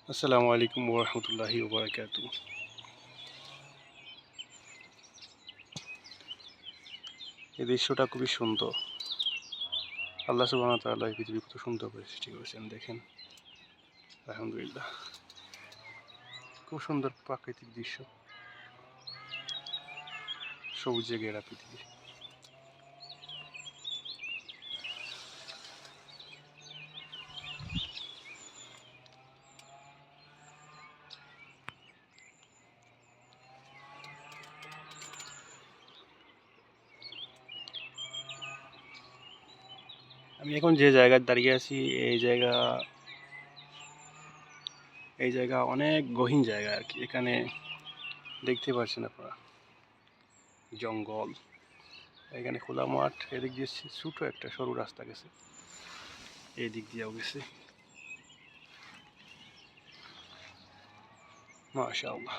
আসসালামু আলাইকুম ওয়া রাহমাতুল্লাহি ওয়া বারাকাতুহু। এই দৃশ্যটা খুবই সুন্দর। আল্লাহ সুবহানাহু ওয়া তাআলা এই পৃথিবী কত সুন্দর করে সৃষ্টি করেছেন দেখেন। আলহামদুলিল্লাহ, খুব সুন্দর প্রাকৃতিক দৃশ্য, সবুজে ঘেরা পৃথিবী। আমি এখন যে জায়গায় দাঁড়িয়ে আছি এই জায়গা অনেক গহীন জায়গা আর কি। এখানে দেখতে পাচ্ছেন আপনারা জঙ্গল, এখানে খোলা মাঠ, এদিক দিয়ে ছোট একটা সরু রাস্তা গেছে, এই দিক দিয়েও গেছে। মাশাআল্লাহ।